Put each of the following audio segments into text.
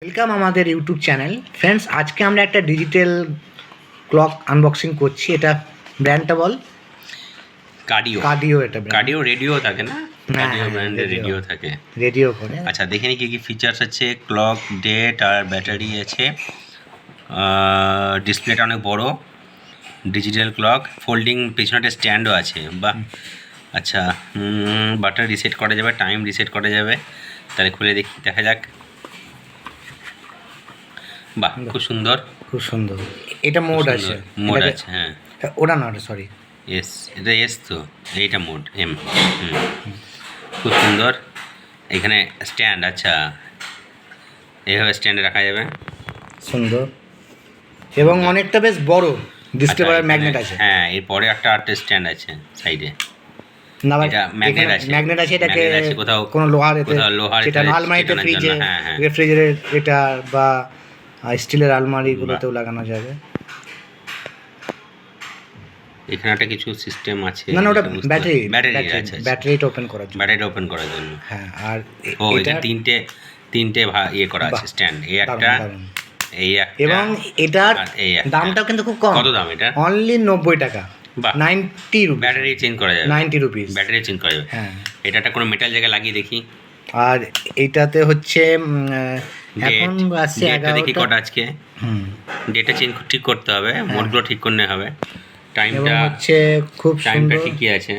Welcome আমাদের YouTube channel. Friends, আজকে আমরা একটা ডিজিটাল ক্লক আনবক্সিং করছি। এটা ব্র্যান্ডটা বল। কাডিও। এটা কাডিও রেডিও থাকে না? কাডিও ব্র্যান্ডের রেডিও থাকে, রেডিও করে। আচ্ছা, দেখে নি কি কি ফিচার্স আছে। ক্লক, ডেট আর ব্যাটারি আছে। ডিসপ্লেটা অনেক বড়, ডিজিটাল ক্লক, ফোল্ডিং পেছনে একটা স্ট্যান্ডও আছে। বাহ, আচ্ছা, বাটন রিসেট করা যাবে, টাইম রিসেট করা যাবে। তাহলে খুলে দেখা যাক। বাহ, খুব সুন্দর, খুব সুন্দর। এটা মোড আছে, হ্যাঁ। ওটা না, সরি, এস, এটা এস তো, এইটা মোড এম। খুব সুন্দর। এখানে স্ট্যান্ড, আচ্ছা, এইভাবে স্ট্যান্ডে রাখা যাবে, সুন্দর। এবং অনেকটা বেশ বড় ডিসপ্লে করার ম্যাগনেট আছে। হ্যাঁ, এরপরে একটা স্ট্যান্ড আছে সাইডে। না, এটা ম্যাগনেট আছে। এটাকে কোথাও কোনো লোহার, সেটা আলমারিতে, রেফ্রিজারেটর বা স্টিলের আলমারিগুলোতেও লাগানো যাবে। এখানে একটা কিছু সিস্টেম আছে। না, ওটা ব্যাটারিটা ওপেন করার জন্য। হ্যাঁ, আর এটা তিনটে ইয়ে করা আছে স্ট্যান্ড। এই একটা, এবং এটার দামটাও কিন্তু খুব কম। কত দাম এটা? অনলি 90 টাকা। 90 রুপিস। ব্যাটারি চেঞ্জ করা যাবে, 90 রুপিস ব্যাটারি চেঞ্জ করা যাবে। হ্যাঁ, এটা একটা কোনো মেটাল জায়গায় লাগিয়ে দেখি। আর এটাতে হচ্ছে এখন আসছে 11টা। দেখি কটা আজকে। ডেটা ঠিক করতে হবে, মোডগুলো ঠিক করতে হবে। টাইমটা হচ্ছে খুব টাইমটা ঠিকই আছে,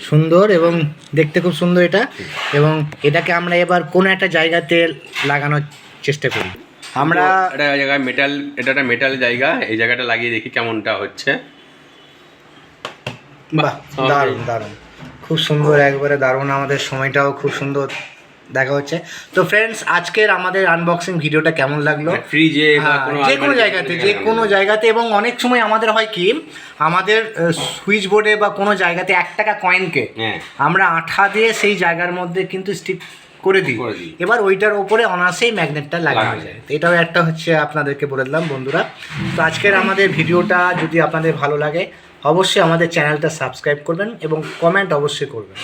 সুন্দর এবং দেখতে খুব সুন্দর এটা। এবং এটাকে আমরা এবার কোনো একটা জায়গাতে লাগানোর চেষ্টা করি। আমরা এটা জায়গায় এটা একটা মেটাল জায়গা, এই জায়গাটা লাগিয়ে দেখি কেমনটা হচ্ছে। বাহ, দারুণ, খুব সুন্দর, একবারে দারুণ। আমাদের সময়টাও খুব সুন্দর দেখা হচ্ছে। তো ফ্রেন্ডস, আজকের আমাদের আনবক্সিং ভিডিওটা কেমন লাগলো? ফ্রিজে বা যে কোনো জায়গাতে। এবং অনেক সময় আমাদের হয় কি, আমাদের সুইচ বোর্ডে বা কোনো জায়গাতে 1 টাকা কয়েনকে আমরা আঠা দিয়ে সেই জায়গার মধ্যে কিন্তু স্টিক করে দিই। এবার ওইটার ওপরে অনায়াসেই ম্যাগনেটটা লাগানো যায়। এটাও একটা হচ্ছে, আপনাদেরকে বলে দিলাম বন্ধুরা। তো আজকের আমাদের ভিডিওটা যদি আপনাদের ভালো লাগে, অবশ্যই আমাদের চ্যানেলটা সাবস্ক্রাইব করবেন এবং কমেন্ট অবশ্যই করবেন।